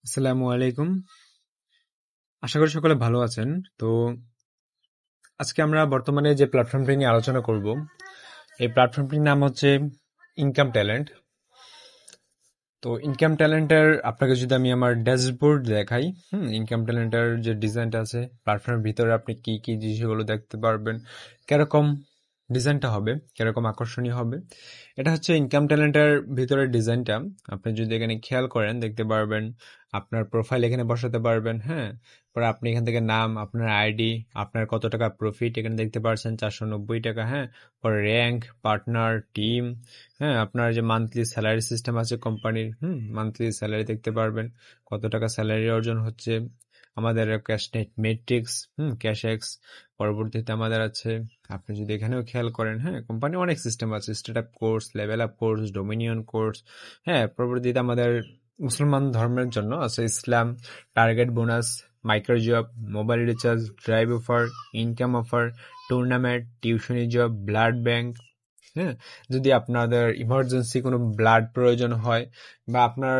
আসসালামু আলাইকুম। আশা করি সকলে ভালো আছেন। তো আজকে আমরা বর্তমানে যে প্ল্যাটফর্মটি নিয়ে আলোচনা করব, এই প্ল্যাটফর্মটির নাম হচ্ছে ইনকাম ট্যালেন্ট। তো ইনকাম ট্যালেন্টের আপনাকে যদি আমি আমার ড্যাশবোর্ড দেখাই, ইনকাম ট্যালেন্টের যে ডিজাইনটা আছে প্ল্যাটফর্মের ভিতরে আপনি কি কি জিনিসগুলো দেখতে পারবেন, কিরকম ডিজাইনটা হবে, কিরকম আকর্ষণীয় হবে, এটা হচ্ছে ইনকাম ট্যালেন্টের ভিতরের ডিজাইনটা। আপনি যদি এখানে খেয়াল করেন দেখতে পারবেন আপনার প্রোফাইল এখানে বসাতে পারবেন। হ্যাঁ, পরে আপনি এখান থেকে নাম, আপনার আইডি, আপনার কত টাকা প্রফিট এখানে দেখতে পাচ্ছেন 490 টাকা। হ্যাঁ, পরে র্যাঙ্ক, পার্টনার, টিম, হ্যাঁ, আপনার যে মান্থলি স্যালারি সিস্টেম আছে কোম্পানির, মান্থলি স্যালারি দেখতে পারবেন, কত টাকা স্যালারি অর্জন হচ্ছে। আমাদের cash net metrics, cash X. পরবর্তীতে আমাদের আছে, আপনি যদি এখানেও খেয়াল করেন, হ্যাঁ, কোম্পানি অনেক সিস্টেম আছে, start up course, level up course, dominion course. হ্যাঁ, পরবর্তীতে আমাদের মুসলমান ধর্মের জন্য আছে Islam, target bonus, micro job, mobile recharge, drive offer, income offer, tournament, টিউশনি জব, ব্লাড ব্যাংক। হ্যাঁ, যদি আপনাদের ইমার্জেন্সি কোনো ব্লাড প্রয়োজন হয় বা আপনার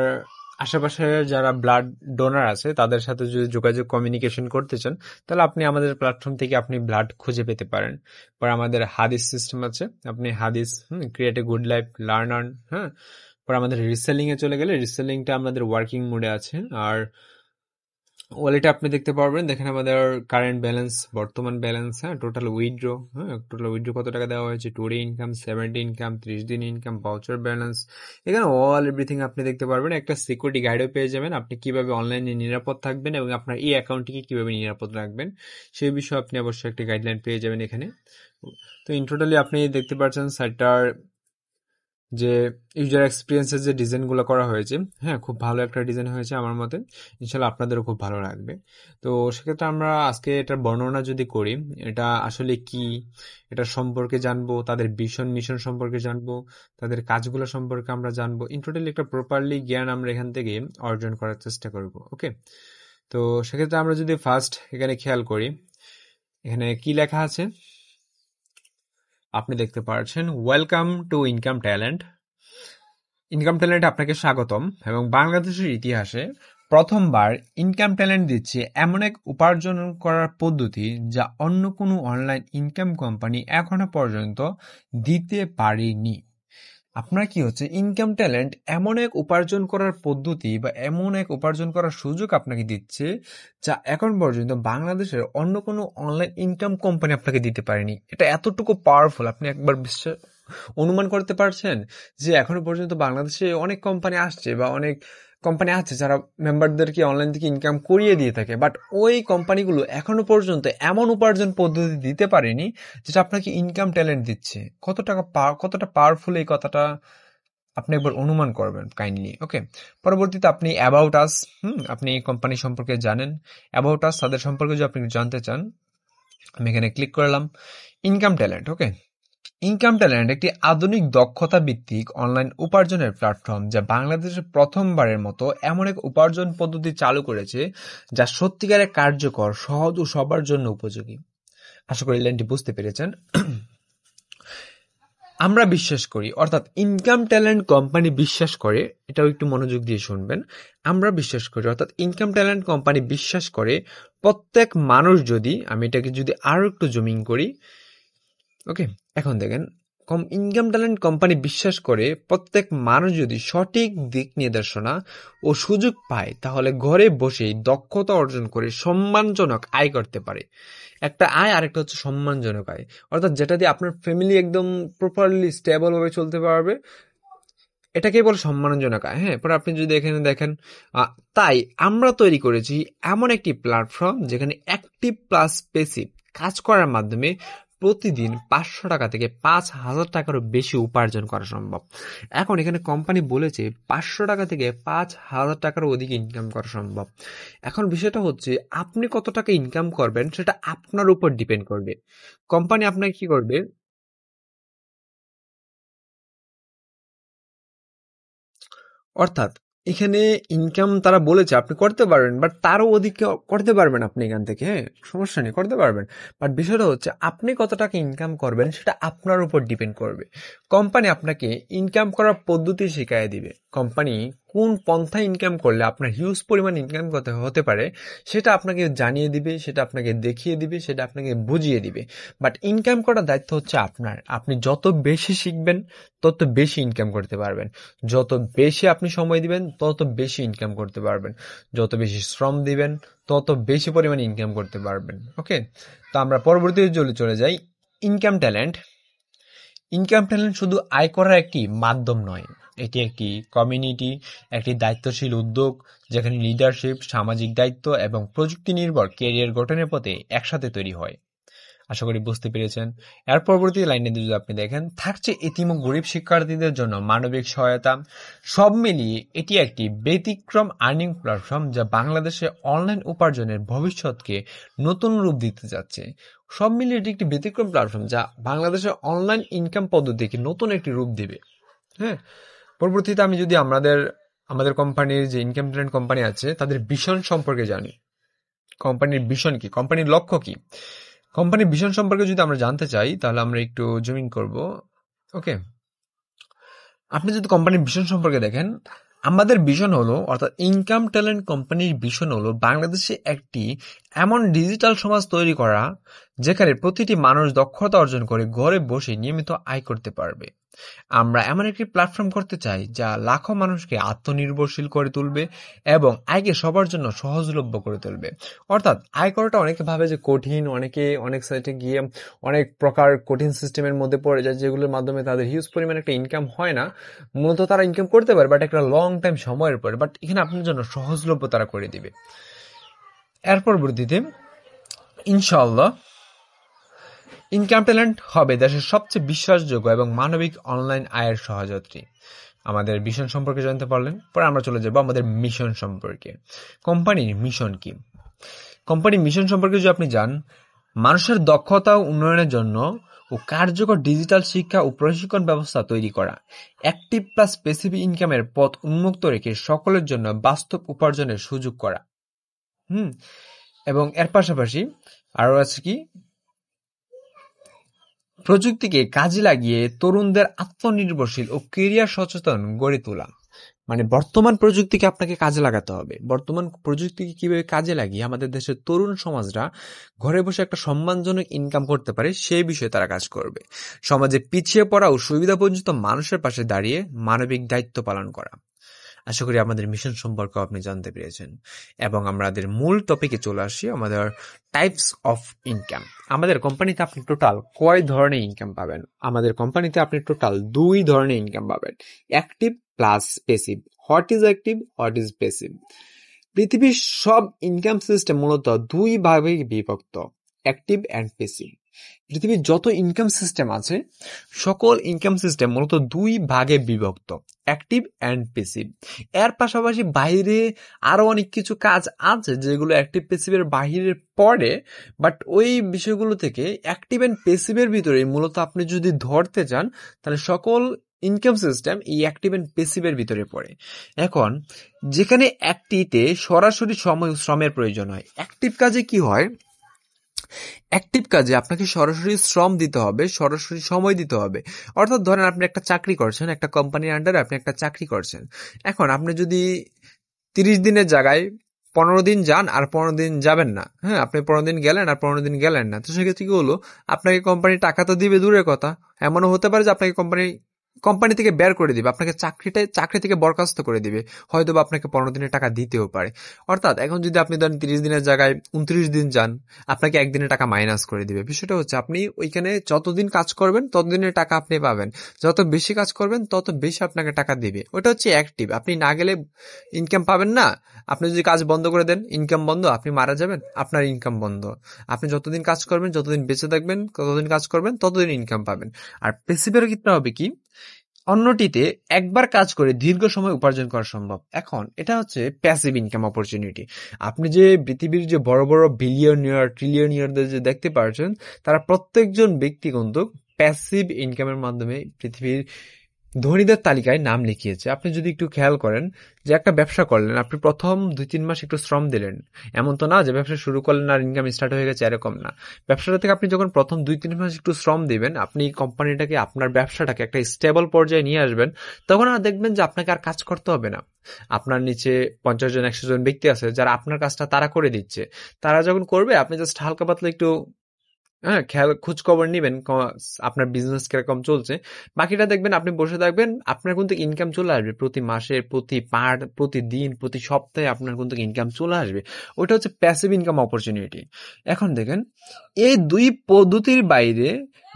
আশেপাশে যারা ব্লাড ডোনার আছে তাদের সাথে যদি যোগাযোগ কমিউনিকেশন করতে চান, তাহলে আপনি আমাদের প্ল্যাটফর্ম থেকে আপনি ব্লাড খুঁজে পেতে পারেন। পরে আমাদের হাদিস সিস্টেম আছে, আপনি হাদিস, create a good life, learn earn. হ্যাঁ, পরে আমাদের রিসেলিং এ চলে গেলে রিসেলিংটা আমাদের ওয়ার্কিং মোডে আছে। আর ওয়ালেটে আপনি দেখতে পারবেন, দেখেন আমাদের কারেন্ট ব্যালেন্স, বর্তমান ব্যালেন্স, হ্যাঁ, টোটাল উইথড্র, হ্যাঁ, টোটাল উইথড্র কত টাকা দেওয়া হয়েছে, টুডে ইনকাম, 70 ইনকাম, 30 দিন ইনকাম, ভাউচার ব্যালেন্স। এখানে অল এভরিথিং আপনি দেখতে পারবেন। একটা সিকিউরিটি গাইডও পেয়ে যাবেন, আপনি কিভাবে অনলাইনে নিরাপদ থাকবেন এবং আপনার এই অ্যাকাউন্টটিকে কিভাবে নিরাপদ রাখবেন সেই বিষয়ে আপনি অবশ্যই একটা গাইডলাইন পেয়ে যাবেন এখানে। তো ইন টোটালি আপনি দেখতে পাচ্ছেন সাইটটার যে ইউজার এক্সপিরিয়েন্সের যে ডিজাইনগুলো করা হয়েছে, হ্যাঁ, খুব ভালো একটা ডিজাইন হয়েছে আমার মতে। ইনশাল্লাহ আপনাদেরও খুব ভালো লাগবে। তো সেক্ষেত্রে আমরা আজকে এটার বর্ণনা যদি করি, এটা আসলে কি, এটা সম্পর্কে জানবো, তাদের ভিশন মিশন সম্পর্কে জানবো, তাদের কাজগুলো সম্পর্কে আমরা জানবো। ইন টোটালি একটা প্রপারলি জ্ঞান আমরা এখান থেকে অর্জন করার চেষ্টা করব। ওকে, তো সেক্ষেত্রে আমরা যদি ফার্স্ট এখানে খেয়াল করি, এখানে কি লেখা আছে আপনি দেখতে পাচ্ছেন, welcome to income talent. Income talent আপনাকে স্বাগতম, এবং বাংলাদেশের ইতিহাসে প্রথমবার ইনকাম ট্যালেন্ট দিচ্ছে এমন এক উপার্জন করার পদ্ধতি যা অন্য কোনো অনলাইন ইনকাম কোম্পানি এখনো পর্যন্ত দিতে পারেনি। আপনার কি হচ্ছে, ইনকাম ট্যালেন্ট এমন এক উপার্জন করার পদ্ধতি বা এমন এক উপার্জন করার সুযোগ আপনাকে দিচ্ছে যা এখন পর্যন্ত বাংলাদেশের অন্য কোনো অনলাইন ইনকাম কোম্পানি আপনাকে দিতে পারেনি। এটা এতটুকু পাওয়ারফুল, আপনি একবার বিশ্বাস অনুমান করতে পারছেন যে এখনো পর্যন্ত বাংলাদেশে অনেক কোম্পানি আসছে বা অনেক কোম্পানি আছে যারা মেম্বারদেরকে অনলাইন থেকে ইনকাম করিয়ে দিয়ে থাকে, বাট ওই কোম্পানিগুলো এখনো পর্যন্ত এমন উপার্জন পদ্ধতি দিতে পারেনি যেটা আপনাকে ইনকাম ট্যালেন্ট দিচ্ছে। কতটা পাওয়ারফুল এই কথাটা আপনি একবার অনুমান করবেন কাইন্ডলি। ওকে, পরবর্তীতে আপনি অ্যাবাউট আস, আপনি কোম্পানি সম্পর্কে জানেন। অ্যাবাউট আস, তাদের সম্পর্কে যদি আপনি জানতে চান, আমি এখানে ক্লিক করলাম ইনকাম ট্যালেন্ট। ওকে, ইনকাম ট্যালেন্ট একটি আধুনিক দক্ষতা ভিত্তিক অনলাইন উপার্জনের প্ল্যাটফর্ম যা বাংলাদেশে প্রথমবারের মতো এমন এক উপার্জন পদ্ধতি চালু করেছে যা সত্যিকারের কার্যকর, সহজ ও সবার জন্য উপযোগী। আশা করি লাইনটি বুঝতে পেরেছেন। আমরা বিশ্বাস করি, অর্থাৎ ইনকাম ট্যালেন্ট কোম্পানি বিশ্বাস করে, এটাও একটু মনোযোগ দিয়ে শুনবেন। আমরা বিশ্বাস করি, অর্থাৎ ইনকাম ট্যালেন্ট কোম্পানি বিশ্বাস করে প্রত্যেক মানুষ যদি, আমি এটাকে যদি আরো একটু জুমিং করি, ওকে, এখন দেখেন, ইনকাম ট্যালেন্ট কোম্পানি বিশ্বাস করে প্রত্যেক মানুষ যদি সঠিক দিক নির্দেশনা ও সুযোগ পায় তাহলে ঘরে বসেই দক্ষতা অর্জন করে সম্মানজনক আয় করতে পারে। একটা আয়, আর একটা হচ্ছে সম্মানজনক আয়, অর্থাৎ যেটা দিয়ে আপনার ফ্যামিলি একদম প্রপারলি স্টেবল ভাবে চলতে পারবে, এটাকেই বলে সম্মানজনক আয়। হ্যাঁ, পরে আপনি যদি এখানে দেখেন, তাই আমরা তৈরি করেছি এমন একটি প্ল্যাটফর্ম যেখানে অ্যাক্টিভ প্লাস প্যাসিভ কাজ করার মাধ্যমে প্রতিদিন 500 টাকা থেকে 5,000 টাকারও বেশি উপার্জন করা সম্ভব। এখন এখানে কোম্পানি বলেছে 500 টাকা থেকে 5,000 টাকার অধিক ইনকাম করা সম্ভব। এখন বিষয়টা হচ্ছে আপনি কত টাকা ইনকাম করবেন সেটা আপনার উপর ডিপেন্ড করবে। কোম্পানি আপনাকে কি করবে, অর্থাৎ এখানে ইনকাম তারা বলেছে আপনি করতে পারবেন, বাট তারও অধিক করতে পারবেন আপনি এখান থেকে। হ্যাঁ, সমস্যা নেই, করতে পারবেন, বাট বিষয়টা হচ্ছে আপনি কত টাকা ইনকাম করবেন সেটা আপনার উপর ডিপেন্ড করবে। কোম্পানি আপনাকে ইনকাম করার পদ্ধতি শিখিয়ে দিবে। কোম্পানি কোন পন্থায় ইনকাম করলে আপনার হিউজ পরিমাণ ইনকাম হতে পারে সেটা আপনাকে জানিয়ে দিবে, সেটা আপনাকে দেখিয়ে দিবে, সেটা আপনাকে বুঝিয়ে দিবে। বাট ইনকাম করার দায়িত্ব হচ্ছে আপনার। আপনি যত বেশি শিখবেন তত বেশি ইনকাম করতে পারবেন, যত বেশি আপনি সময় দিবেন তত বেশি ইনকাম করতে পারবেন, যত বেশি শ্রম দিবেন তত বেশি পরিমাণে ইনকাম করতে পারবেন। ওকে, তো আমরা পরবর্তী চলে যাই। Income talent. ইনকাম ট্যালেন্ট শুধু আয় করার একটি মাধ্যম নয়, এটি একটি কমিউনিটি, একটি দায়িত্বশীল উদ্যোগ যেখানে লিডারশিপ, সামাজিক দায়িত্ব এবং প্রযুক্তি নির্ভর ক্যারিয়ার গঠনের পথে একসাথে তৈরি হয়। আশা করি বুঝতে পেরেছেন। এর পরবর্তী লাইনে যদি আপনি দেখেন, থাকছে এতিম ও গরিব শিক্ষার্থীদের জন্য মানবিক সহায়তা। সব মিলিয়ে এটি একটি ব্যতিক্রম আর্নিং প্ল্যাটফর্ম যা বাংলাদেশে অনলাইন উপার্জনের ভবিষ্যৎকে নতুন রূপ দিতে যাচ্ছে। সব মিলিয়ে এটি একটি ব্যতিক্রম প্ল্যাটফর্ম যা বাংলাদেশের অনলাইন ইনকাম পদ্ধতিকে নতুন একটি রূপ দিবে। হ্যাঁ, পরবর্তীতে আমি যদি আমাদের কোম্পানির যে ইনকাম ট্যালেন্ট কোম্পানি আছে তাদের ভিশন সম্পর্কে জানি। কোম্পানির ভিশন কি, কোম্পানির লক্ষ্য কি, কোম্পানির ভিশন সম্পর্কে যদি আমরা জানতে চাই তাহলে আমরা একটু জুমিং করব। ওকে, আপনি যদি কোম্পানির ভিশন সম্পর্কে দেখেন, আমাদের ভিশন হলো, অর্থাৎ ইনকাম ট্যালেন্ট কোম্পানির ভিশন হলো বাংলাদেশে একটি এমন ডিজিটাল সমাজ তৈরি করা যেখানে প্রতিটি মানুষ দক্ষতা অর্জন করে ঘরে বসে নিয়মিত আয় করতে পারবে। আমরা এমন একটি প্ল্যাটফর্ম করতে চাই যা লাখো মানুষকে আত্মনির্ভরশীল করে তুলবে এবং আয়কে সবার জন্য সহজলভ্য করে তুলবে। অর্থাৎ আয় করাটা অনেকে ভাবে যে কঠিন, অনেকে অনেক সাইটে গিয়ে অনেক প্রকার কঠিন সিস্টেমের মধ্যে পড়ে যায় যেগুলোর মাধ্যমে তাদের হিউজ পরিমাণ একটা ইনকাম হয় না। মূলত তারা ইনকাম করতে পারে বাট একটা লং টাইম সময়ের পরে, বাট এখানে আপনার জন্য সহজলভ্য তারা করে দিবে। এর পরবর্তীতে ইনশাআল্লাহ ইনকাম ট্যালেন্ট হবে দেশের সবচেয়ে বিশ্বাসযোগ্য এবং মানবিক অনলাইন আয়ের সহযাত্রী। আমাদের ভিশন সম্পর্কে জানতে পারলেন, পরে আমরা চলে যাব আমাদের মিশন সম্পর্কে। কোম্পানির মিশন কি? কোম্পানির মিশন সম্পর্কে যদি আপনি জান, মানুষের দক্ষতা উন্নয়নের জন্য ও কার্যকর ডিজিটাল শিক্ষা ও প্রশিক্ষণ ব্যবস্থা তৈরি করা, অ্যাক্টিভ প্লাস স্পেসিফিক ইনকামের পথ উন্মুক্ত রেখে সকলের জন্য বাস্তব উপার্জনের সুযোগ করা। এবং এর পাশাপাশি আরো আছে কি, প্রযুক্তিকে কাজে লাগিয়ে তরুণদের আত্মনির্ভরশীল ও ক্যারিয়ার সচেতন গড়ে তোলা। মানে বর্তমান প্রযুক্তিকে আপনাকে কাজে লাগাতে হবে। বর্তমান প্রযুক্তিকে কিভাবে কাজে লাগিয়ে আমাদের দেশের তরুণ সমাজরা ঘরে বসে একটা সম্মানজনক ইনকাম করতে পারে সেই বিষয়ে তারা কাজ করবে। সমাজে পিছিয়ে পড়া ও সুবিধা বঞ্চিত মানুষের পাশে দাঁড়িয়ে মানবিক দায়িত্ব পালন করা। আশা করি আমাদের মিশন সম্পর্কে আপনি জানতে পেরেছেন এবং আমাদের মূল টপিকে চলে আসি, আমাদের টাইপস অফ ইনকাম। আমাদের কোম্পানিতে আপনি টোটাল কয় ধরনের ইনকাম পাবেন? আমাদের কোম্পানিতে আপনি টোটাল 2 ধরনের ইনকাম পাবেন, active plus passive. What is active, what is passive? পৃথিবীর সব ইনকাম সিস্টেম মূলত 2 ভাগে বিভক্ত, অ্যাক্টিভ অ্যান্ড প্যাসিভ। পৃথিবীর যত ইনকাম সিস্টেম আছে সকল ইনকাম সিস্টেম মূলত 2 ভাগে বিভক্ত, অ্যাক্টিভ অ্যান্ড প্যাসিভ। এর পাশাপাশি বাইরে আরো অনেক কিছু কাজ আছে যেগুলো অ্যাক্টিভ প্যাসিভের বাহিরে পড়ে, বাট ওই বিষয়গুলো থেকে অ্যাক্টিভ অ্যান্ড প্যাসিভের ভিতরে মূলত আপনি যদি ধরতে চান তাহলে সকল ইনকাম সিস্টেম এই অ্যাক্টিভ অ্যান্ড প্যাসিভের ভিতরে পড়ে। এখন যেখানে অ্যাক্টিভে সরাসরি শ্রমের প্রয়োজন হয়, অ্যাক্টিভ কাজে কি হয়, অ্যাক্টিভ কাজে আপনাকে সরাসরি শ্রম দিতে হবে, সরাসরি সময় দিতে হবে। অর্থাৎ ধরেন আপনি একটা চাকরি করছেন, একটা কোম্পানির আন্ডারে আপনি একটা চাকরি করছেন। এখন আপনি যদি 30 দিনের জায়গায় 15 দিন যান আর 15 দিন যাবেন না, হ্যাঁ, আপনি 15 দিন গেলেন আর 15 দিন গেলেন না, তো সেক্ষেত্রে কি হলো, আপনাকে কোম্পানি টাকা তো দিবে দূরের কথা, এমনও হতে পারে যে আপনাকে কোম্পানি থেকে বের করে দিবে, আপনাকে চাকরি থেকে বরখাস্ত করে দিবে, হয়তো বা আপনাকে 15 দিনের টাকা দিতেও পারে। অর্থাৎ এখন যদি আপনি ধরেন 30 দিনের জায়গায় 29 দিন যান, আপনাকে একদিনের টাকা মাইনাস করে দিবে। বিষয়টা হচ্ছে আপনি ওইখানে যতদিন কাজ করবেন ততদিনের টাকা আপনি পাবেন, যত বেশি কাজ করবেন তত বেশি আপনাকে টাকা দিবে। ওটা হচ্ছে অ্যাক্টিভ। আপনি না গেলে ইনকাম পাবেন না। আপনি যদি কাজ বন্ধ করে দেন, ইনকাম বন্ধ, আপনি মারা যাবেন, আপনার ইনকাম বন্ধ। আপনি যতদিন কাজ করবেন, যতদিন বেঁচে থাকবেন, ততদিন কাজ করবেন, ততদিন ইনকাম পাবেন। আর প্যাসিভের ক্ষেত্রে হবে কি, অন্যটিতে একবার কাজ করে দীর্ঘ সময় উপার্জন করা সম্ভব। এখন এটা হচ্ছে প্যাসিভ ইনকাম অপরচুনিটি। আপনি যে পৃথিবীর যে বড় বড় বিলিয়নিয়ার, ট্রিলিয়নিয়ারদের যে দেখতে পাচ্ছেন, তারা প্রত্যেকজন ব্যক্তি কিন্তু প্যাসিভ ইনকামের মাধ্যমে পৃথিবীর ধনীদের তালিকায় নাম লিখিয়েছে। আপনি যদি একটু খেয়াল করেন যে একটা ব্যবসা করলেন, আপনি প্রথম 2-3 মাস একটু শ্রম দিলেন, এমন তো না যে ব্যবসা শুরু করলেন আর ইনকাম স্টার্ট হয়ে গেছে, এরকম না। ব্যবসাটা থেকে আপনি যখন প্রথম 2-3 মাস একটু শ্রম দিবেন, আপনি কোম্পানিটাকে, আপনার ব্যবসাটাকে একটা স্টেবল পর্যায়ে নিয়ে আসবেন, তখন আর দেখবেন যে আপনাকে আর কাজ করতে হবে না। আপনার নিচে 50 জন 100 জন ব্যক্তি আছে যারা আপনার কাজটা তারা করে দিচ্ছে। তারা যখন করবে, আপনি জাস্ট হালকা পাতলা একটু খেয়াল খোঁজ খবর নিবেন আপনার বিজনেস কিরকম চলছে। বাকিটা দেখবেন, আপনি বসে থাকবেন, আপনার কিন্তু ইনকাম চলে আসবে প্রতি মাসে, প্রতি পার্ট, প্রতিদিন, প্রতি সপ্তাহে আপনার কিন্তু ইনকাম চলে আসবে। ওইটা হচ্ছে প্যাসিভ ইনকাম অপরচুনিটি। এখন দেখেন, এই দুই পদ্ধতির বাইরে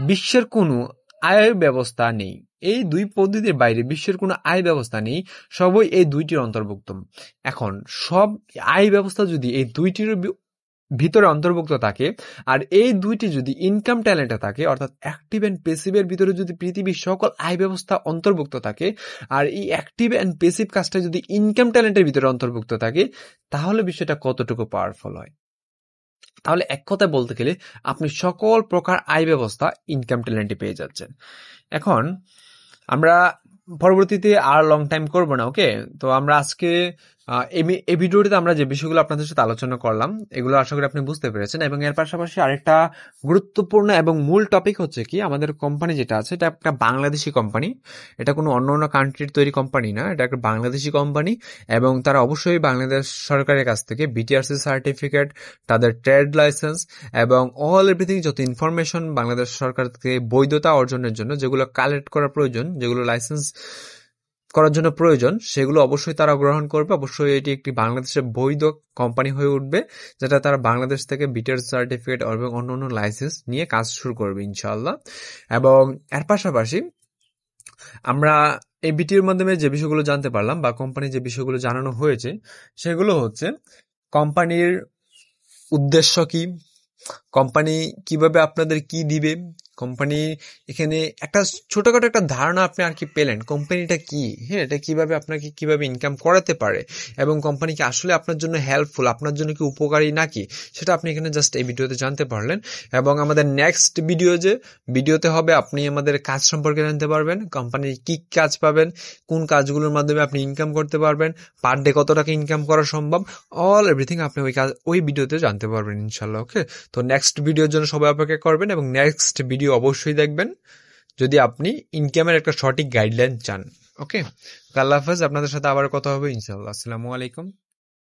বিশ্বের কোনো আয় ব্যবস্থা নেই। এই দুই পদ্ধতির বাইরে বিশ্বের কোনো আয় ব্যবস্থা নেই, সবই এই দুইটির অন্তর্ভুক্ত। এখন সব আয় ব্যবস্থা যদি এই দুইটির ভিতরে অন্তর্ভুক্ত থাকে, আর এই দুইটি যদি ইনকাম ট্যালেন্টে থাকে, অর্থাৎ অ্যাক্টিভ এন্ড পেসিভের ভিতরে যদি পৃথিবীর সকল আয় ব্যবস্থা অন্তর্ভুক্ত থাকে, আর এই অ্যাক্টিভ এন্ড পেসিভ কাজটা যদি ইনকাম ট্যালেন্টের ভিতরে অন্তর্ভুক্ত থাকে, তাহলে বিষয়টা কতটুকু পাওয়ারফুল হয়। তাহলে এক কথায় বলতে গেলে আপনি সকল প্রকার আয় ব্যবস্থা ইনকাম ট্যালেন্টে পেয়ে যাচ্ছেন। এখন আমরা পরবর্তীতে আর লং টাইম করব না, ওকে? তো আমরা আজকে এই ভিডিওটিতে আমরা যে বিষয়গুলো আপনাদের সাথে আলোচনা করলাম, এগুলো আশা করি আপনি বুঝতে পেরেছেন। এবং এর পাশাপাশি আরেকটা গুরুত্বপূর্ণ এবং মূল টপিক হচ্ছে কি, আমাদের কোম্পানি যেটা আছে এটা একটা বাংলাদেশি কোম্পানি। এটা কোনো অন্য অন্য কান্ট্রির তৈরি কোম্পানি না, এটা একটা বাংলাদেশি কোম্পানি। এবং তারা অবশ্যই বাংলাদেশ সরকারের কাছ থেকে বিটিআরসি সার্টিফিকেট, তাদের ট্রেড লাইসেন্স এবং অল এভরিথিং যত ইনফরমেশন বাংলাদেশ সরকার থেকে বৈধতা অর্জনের জন্য যেগুলো কালেক্ট করা প্রয়োজন, যেগুলো লাইসেন্স করার জন্য প্রয়োজন, সেগুলো অবশ্যই তারা গ্রহণ করবে। অবশ্যই এটি একটি বাংলাদেশের বৈধ কোম্পানি হয়ে উঠবে, যেটা তারা বাংলাদেশ থেকে বিটিআরসি সার্টিফিকেট এবং অন্য অন্য লাইসেন্স নিয়ে কাজ শুরু করবে ইনশাআল্লাহ। এবং এর পাশাপাশি আমরা এই ভিডিওর মাধ্যমে যে বিষয়গুলো জানতে পারলাম বা কোম্পানির যে বিষয়গুলো জানানো হয়েছে, সেগুলো হচ্ছে কোম্পানির উদ্দেশ্য কি, কোম্পানি কিভাবে আপনাদের কি দিবে, কোম্পানি এখানে একটা ছোটখাটো একটা ধারণা আপনি আর কি পেলেন কোম্পানিটা কি, হ্যাঁ, এটা কিভাবে আপনাকে কিভাবে ইনকাম করাতে পারে, এবং কোম্পানি কি আসলে আপনার জন্য হেল্পফুল, আপনার জন্য কি উপকারী নাকি, সেটা আপনি এখানে জাস্ট এই ভিডিওতে জানতে পারলেন। এবং আমাদের নেক্সট ভিডিওতে হবে, আপনি আমাদের কাজ সম্পর্কে জানতে পারবেন, কোম্পানির কি কাজ পাবেন, কোন কাজগুলোর মাধ্যমে আপনি ইনকাম করতে পারবেন, পার ডে কত টাকা ইনকাম করা সম্ভব, অল এভরিথিং আপনি ওই ভিডিওতে জানতে পারবেন ইনশাল্লাহ, ওকে? তো নেক্সট ভিডিওর জন্য সবাই অপেক্ষা করবেন এবং নেক্সট ভিডিও অবশ্যই দেখবেন যদি আপনি ইনকামের একটা সঠিক গাইডলাইন চান, ওকে? আল্লাহ হাফেজ, আপনাদের সাথে আবার কথা হবে ইনশাআল্লাহ। আসসালামু আলাইকুম।